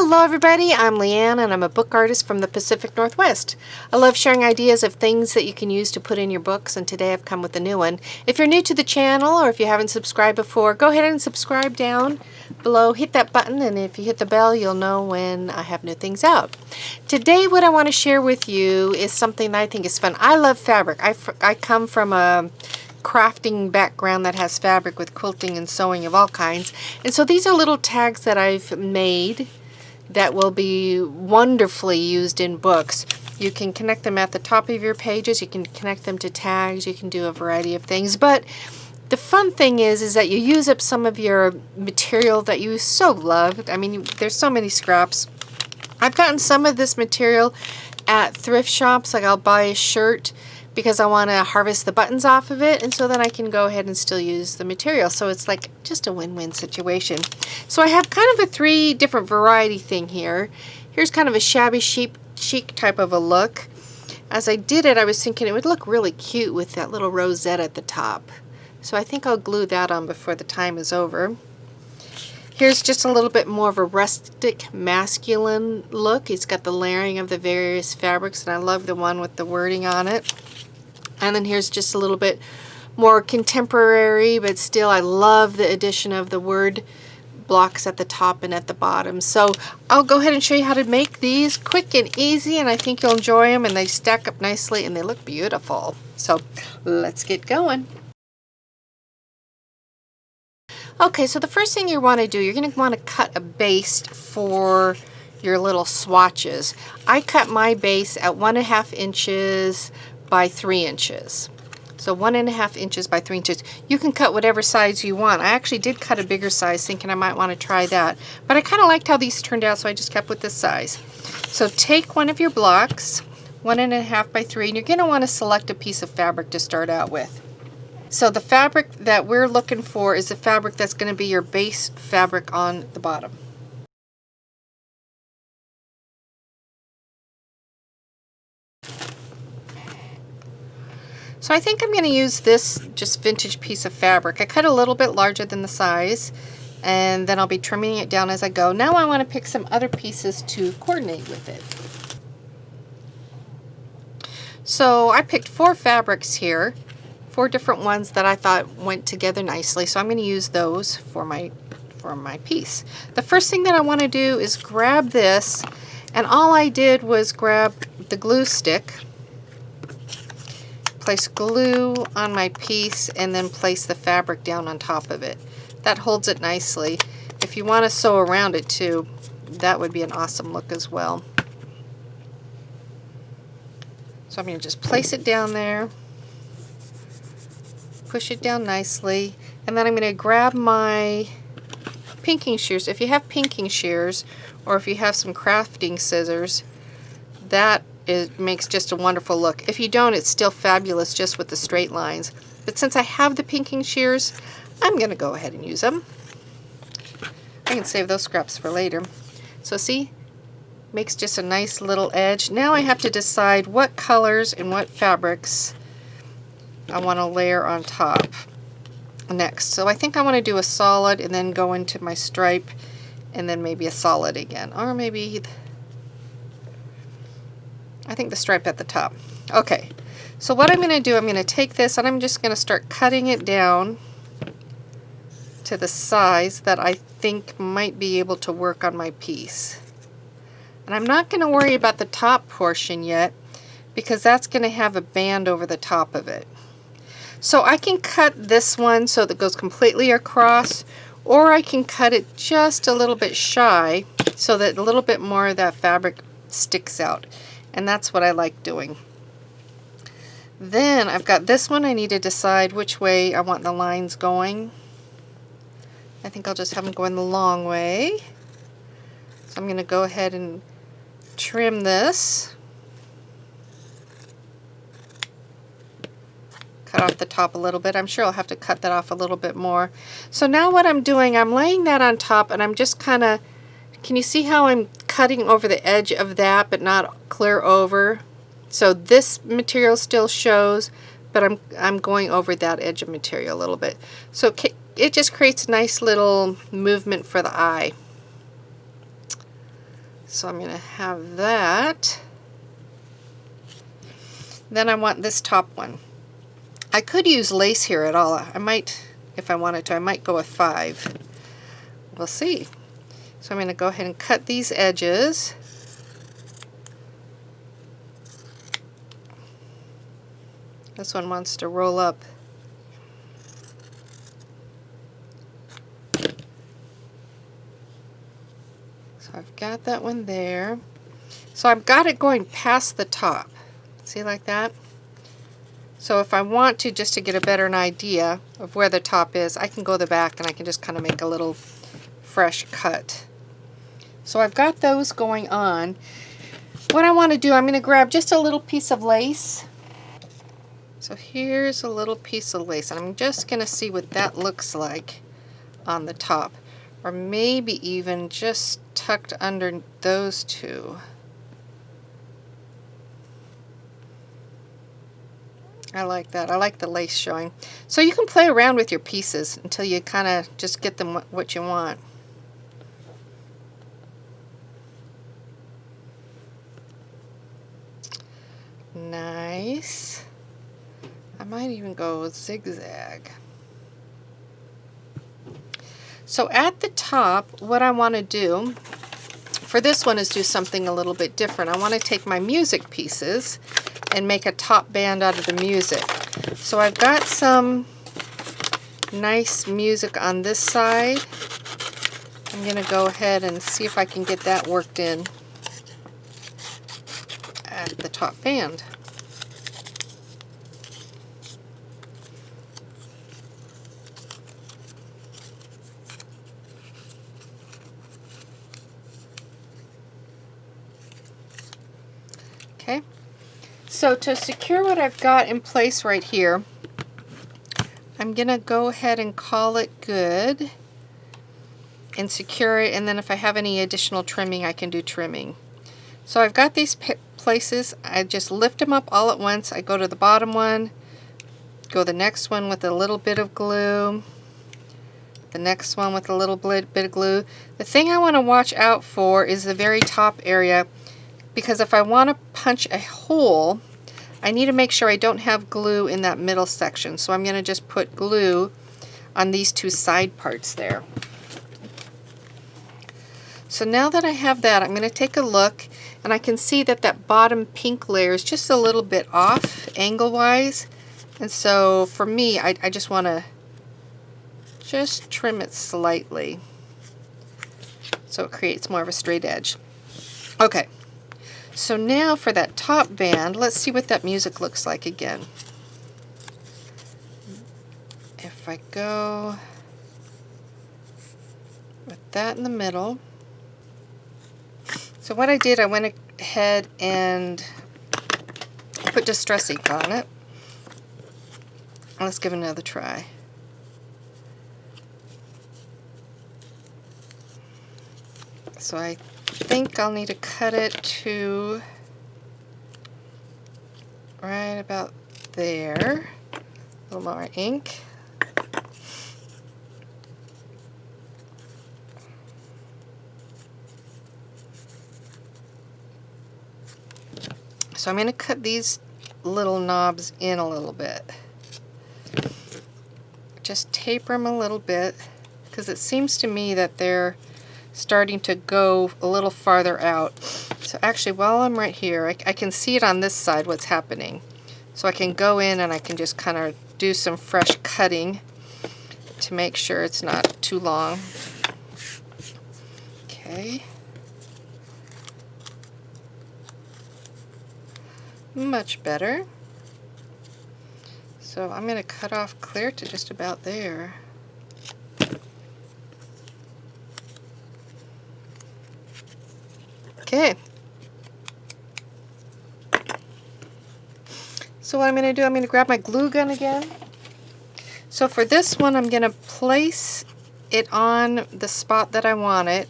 Hello everybody, I'm Leanne and I'm a book artist from the Pacific Northwest. I love sharing ideas of things that you can use to put in your books, and today I've come with a new one. If you're new to the channel or if you haven't subscribed before, go ahead and subscribe down below. Hit that button, and if you hit the bell you'll know when I have new things out. Today what I want to share with you is something that I think is fun. I love fabric. I come from a crafting background that has fabric with quilting and sewing of all kinds, and so these are little tags that I've made that will be wonderfully used in books. You can connect them at the top of your pages, you can connect them to tags, you can do a variety of things, but the fun thing is that you use up some of your material that you so love. I mean, there's so many scraps. I've gotten some of this material at thrift shops. Like, I'll buy a shirt because I want to harvest the buttons off of it, and so then I can go ahead and still use the material. So it's like just a win-win situation. So I have kind of a three different variety thing here. Here's kind of a shabby chic type of a look. As I did it, I was thinking it would look really cute with that little rosette at the top. So I think I'll glue that on before the time is over. Here's just a little bit more of a rustic, masculine look. It's got the layering of the various fabrics, and I love the one with the wording on it. And then here's just a little bit more contemporary, but still I love the addition of the word blocks at the top and at the bottom. So I'll go ahead and show you how to make these quick and easy, and I think you'll enjoy them, and they stack up nicely and they look beautiful. So let's get going. Okay, so the first thing you want to do, you're going to want to cut a base for your little swatches. I cut my base at 1.5 inches by 3 inches. So 1.5 inches by 3 inches. You can cut whatever size you want. I actually did cut a bigger size thinking I might want to try that, but I kind of liked how these turned out, so I just kept with this size. So take one of your blocks, 1.5 by 3, and you're going to want to select a piece of fabric to start out with. So the fabric that we're looking for is the fabric that's going to be your base fabric on the bottom. So I think I'm going to use this just vintage piece of fabric. I cut a little bit larger than the size, and then I'll be trimming it down as I go. Now I want to pick some other pieces to coordinate with it. So I picked 4 fabrics here, 4 different ones that I thought went together nicely. So I'm going to use those for my piece. The first thing that I want to do is grab this, and all I did was grab the glue stick, place glue on my piece, and then place the fabric down on top of it. That holds it nicely. If you want to sew around it too, that would be an awesome look as well. So I'm going to just place it down there, push it down nicely, and then I'm going to grab my pinking shears. If you have pinking shears, or if you have some crafting scissors, that makes just a wonderful look. If you don't, it's still fabulous just with the straight lines. But since I have the pinking shears, I'm going to go ahead and use them. I can save those scraps for later. So see, makes just a nice little edge. Now I have to decide what colors and what fabrics I want to layer on top next. So I think I want to do a solid and then go into my stripe, and then maybe a solid again, or maybe I think the stripe at the top. Okay, so what I'm going to do, I'm going to take this and I'm just going to start cutting it down to the size that I think might be able to work on my piece. And I'm not going to worry about the top portion yet, because that's going to have a band over the top of it. So I can cut this one so that it goes completely across, or I can cut it just a little bit shy so that a little bit more of that fabric sticks out. And that's what I like doing. Then I've got this one. I need to decide which way I want the lines going. I think I'll just have them going the long way. So I'm going to go ahead and trim this. Cut off the top a little bit. I'm sure I'll have to cut that off a little bit more. So now what I'm doing, I'm laying that on top, and I'm just kind of, can you see how I'm cutting over the edge of that but not clear over? So this material still shows, but I'm going over that edge of material a little bit. So it just creates a nice little movement for the eye. So I'm going to have that. Then I want this top one. I could use lace here at all. I might, if I wanted to, I might go with 5. We'll see. So I'm going to go ahead and cut these edges. This one wants to roll up. So I've got that one there. So I've got it going past the top. See, like that? So if I want to, just to get a better idea of where the top is, I can go to the back and I can just kind of make a little fresh cut. So I've got those going on. What I want to do, I'm going to grab just a little piece of lace. So here's a little piece of lace, and I'm just going to see what that looks like on the top. Or maybe even just tucked under those two. I like that. I like the lace showing. So you can play around with your pieces until you kind of just get them what you want. Nice. I might even go with zigzag. So at the top, what I want to do for this one is do something a little bit different. I want to take my music pieces and make a top band out of the music. So I've got some nice music on this side. I'm going to go ahead and see if I can get that worked in at the top band. Okay. So to secure what I've got in place right here, I'm going to go ahead and call it good and secure it, and then if I have any additional trimming, I can do trimming. So I've got these places. I just lift them up all at once. I go to the bottom one, go the next one with a little bit of glue, the next one with a little bit of glue. The thing I want to watch out for is the very top area, because if I want to punch a hole, I need to make sure I don't have glue in that middle section. So I'm going to just put glue on these two side parts there. So now that I have that, I'm going to take a look, and I can see that that bottom pink layer is just a little bit off angle-wise. And so for me, I just want to just trim it slightly so it creates more of a straight edge. Okay. So now for that top band, let's see what that music looks like again. If I go with that in the middle. So what I did, I went ahead and put Distress ink on it. Let's give it another try. So I think I'll need to cut it to right about there. A little more ink. So I'm going to cut these little knobs in a little bit. Just taper them a little bit, because it seems to me that they're starting to go a little farther out. So actually, while I'm right here, I can see it on this side what's happening. So I can go in and I can just kind of do some fresh cutting to make sure it's not too long. Okay. Much better. So I'm going to cut off clear to just about there. Okay. So what I'm going to do, I'm going to grab my glue gun again. So for this one, I'm going to place it on the spot that I want it.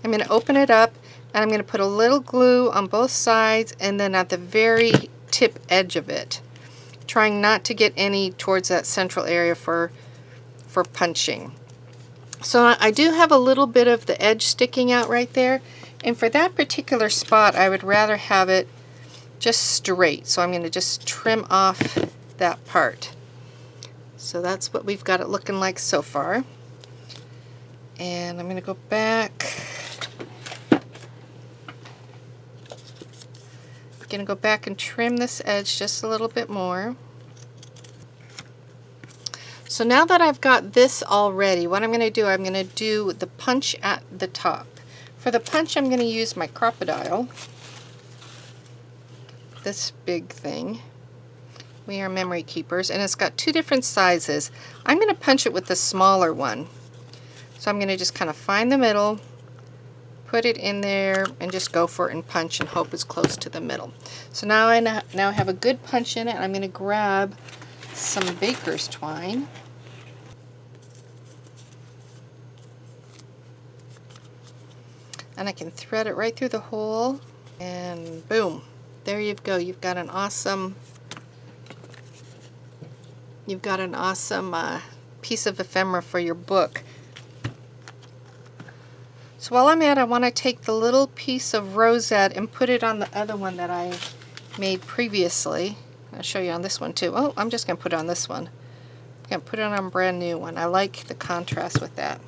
I'm going to open it up, and I'm going to put a little glue on both sides and then at the very tip edge of it, trying not to get any towards that central area for punching. So I do have a little bit of the edge sticking out right there, And for that particular spot, I would rather have it just straight. So I'm going to just trim off that part. So that's what we've got it looking like so far. And I'm going to go back. I'm going to go back and trim this edge just a little bit more. So now that I've got this all ready, what I'm going to do, I'm going to do the punch at the top. For the punch, I'm going to use my crocodile, this big thing. We are memory keepers, and it's got two different sizes. I'm going to punch it with the smaller one. So I'm going to just kind of find the middle, put it in there, and just go for it and punch and hope it's close to the middle. So now I now have a good punch in it. I'm going to grab some baker's twine. And I can thread it right through the hole, and boom, there you go. You've got an awesome piece of ephemera for your book. So while I'm at it, I want to take the little piece of rosette and put it on the other one that I made previously. I'll show you on this one too. Oh, I'm just going to put it on this one. I'm going to put it on a brand new one. I like the contrast with that.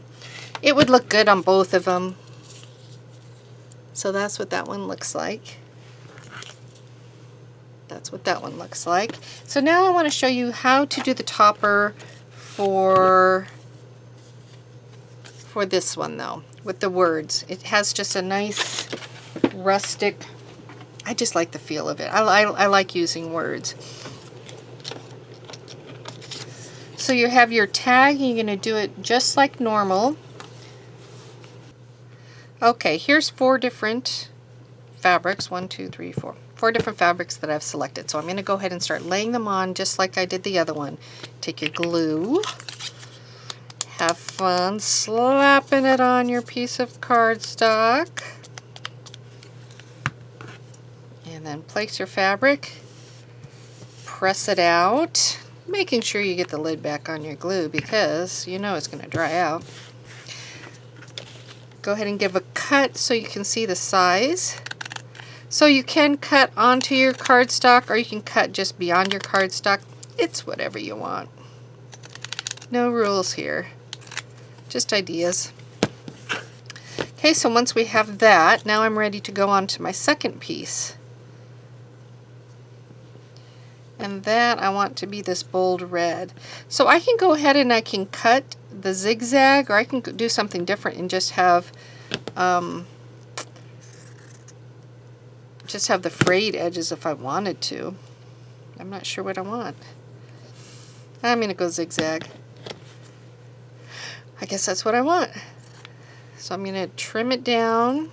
It would look good on both of them. So that's what that one looks like. That's what that one looks like. So now I want to show you how to do the topper for this one though, with the words. It has just a nice rustic, I just like the feel of it. I like using words. So you have your tag, you're going to do it just like normal. Okay, here's 4 different fabrics, 1, 2, 3, 4. 4 different fabrics that I've selected. So I'm going to go ahead and start laying them on just like I did the other one. Take your glue, have fun slapping it on your piece of cardstock, and then place your fabric, press it out, making sure you get the lid back on your glue because you know it's going to dry out. Go ahead and give a cut so you can see the size. So you can cut onto your cardstock or you can cut just beyond your cardstock. It's whatever you want. No rules here, just ideas. Okay, so once we have that, now I'm ready to go on to my second piece. And that I want to be this bold red. So I can go ahead and I can cut the zigzag, or I can do something different and just have the frayed edges if I wanted to. I'm not sure what I want. I'm going to go zigzag. I guess that's what I want. So I'm going to trim it down.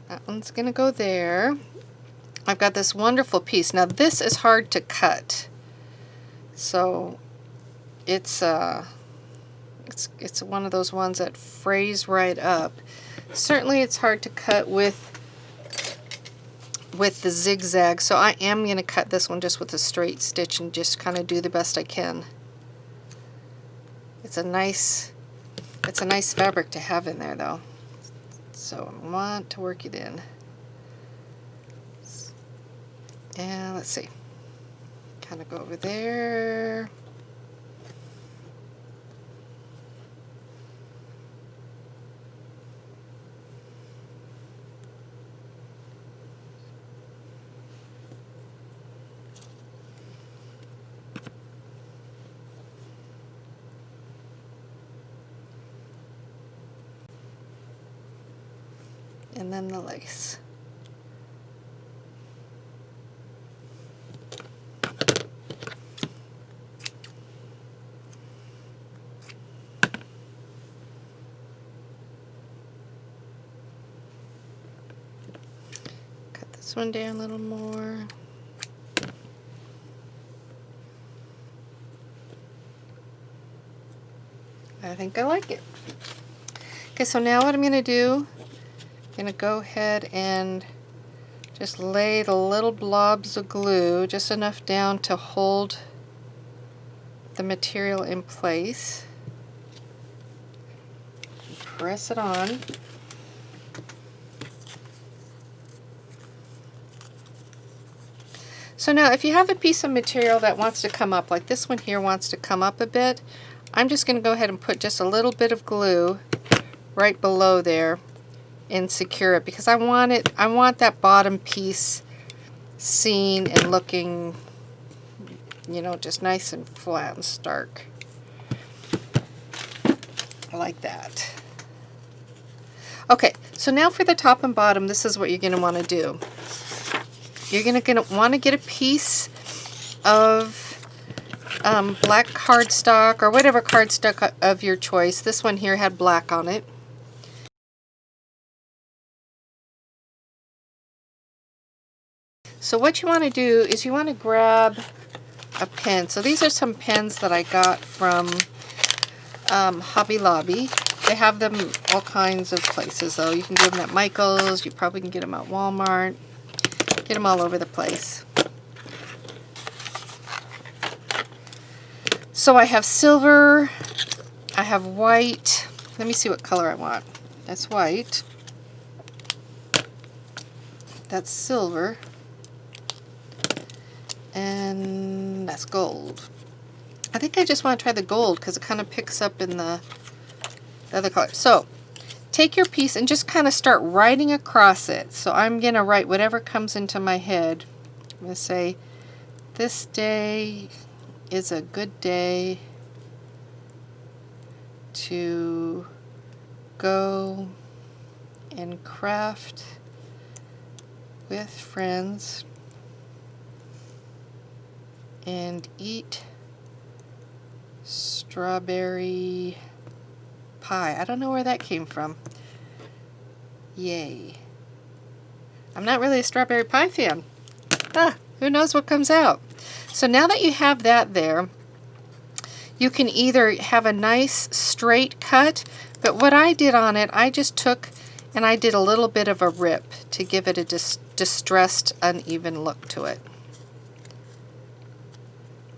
That one's going to go there. I've got this wonderful piece. Now this is hard to cut. So it's one of those ones that frays right up. Certainly it's hard to cut with the zigzag, so I am going to cut this one just with a straight stitch and just kind of do the best I can. It's a nice fabric to have in there though. So I want to work it in. And let's see. Kind of go over there. And then the lace. Cut this one down a little more. I think I like it. Okay, so now what I'm going to do, I'm going to go ahead and just lay the little blobs of glue, just enough down to hold the material in place. Press it on. So now if you have a piece of material that wants to come up, like this one here wants to come up a bit, I'm just going to go ahead and put just a little bit of glue right below there and secure it, because I want that bottom piece seen and looking, you know, just nice and flat and stark. Like that. Okay, so now for the top and bottom, this is what you're going to want to do. You're going to want to get a piece of black cardstock or whatever cardstock of your choice. This one here had black on it. So what you want to do is you want to grab a pen. So these are some pens that I got from Hobby Lobby. They have them all kinds of places though. You can get them at Michael's, you probably can get them at Walmart. Get them all over the place. So I have silver, I have white. Let me see what color I want. That's white. That's silver. And that's gold. I think I just want to try the gold because it kind of picks up in the other color. So take your piece and just kind of start writing across it. So I'm going to write whatever comes into my head. I'm going to say, this day is a good day to go and craft with friends and eat strawberry pie. I don't know where that came from. Yay. I'm not really a strawberry pie fan. Who knows what comes out. So now that you have that there, you can either have a nice straight cut, but what I did on it, I just took and I did a little bit of a rip to give it a distressed, uneven look to it.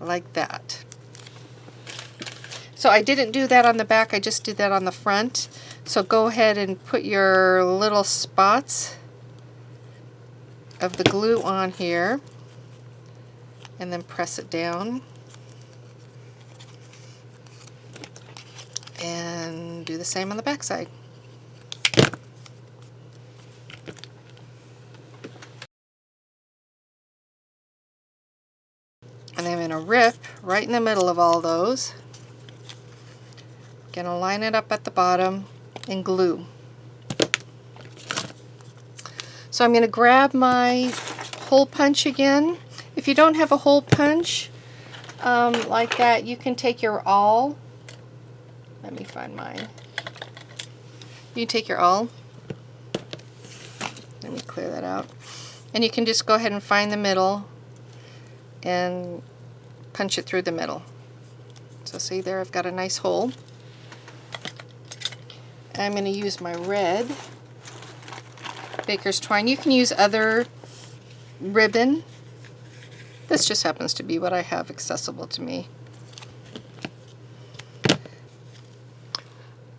Like that. So I didn't do that on the back, I just did that on the front. So go ahead and put your little spots of the glue on here and then press it down and do the same on the back side. And I'm going to rip right in the middle of all those. Going to line it up at the bottom and glue. So I'm going to grab my hole punch again. If you don't have a hole punch like that, you can take your awl. Let me find mine. You can take your awl. Let me clear that out. And you can just go ahead and find the middle and punch it through the middle. So see there, I've got a nice hole. I'm going to use my red baker's twine. You can use other ribbon. This just happens to be what I have accessible to me.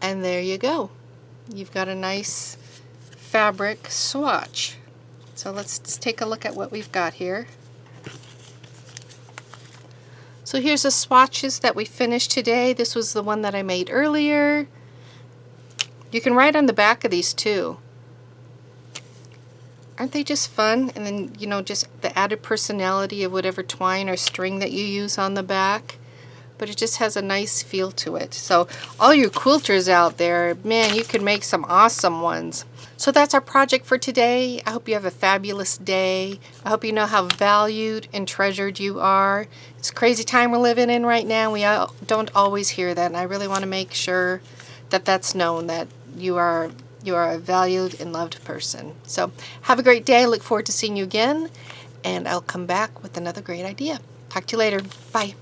And there you go. You've got a nice fabric swatch. So let's take a look at what we've got here. So here's the swatches that we finished today. This was the one that I made earlier. You can write on the back of these too. Aren't they just fun? And then, you know, just the added personality of whatever twine or string that you use on the back. But it just has a nice feel to it. So all you quilters out there, man, you can make some awesome ones. So that's our project for today. I hope you have a fabulous day. I hope you know how valued and treasured you are. It's a crazy time we're living in right now. We don't always hear that, and I really want to make sure that that's known, that you are a valued and loved person. So have a great day. I look forward to seeing you again, and I'll come back with another great idea. Talk to you later. Bye.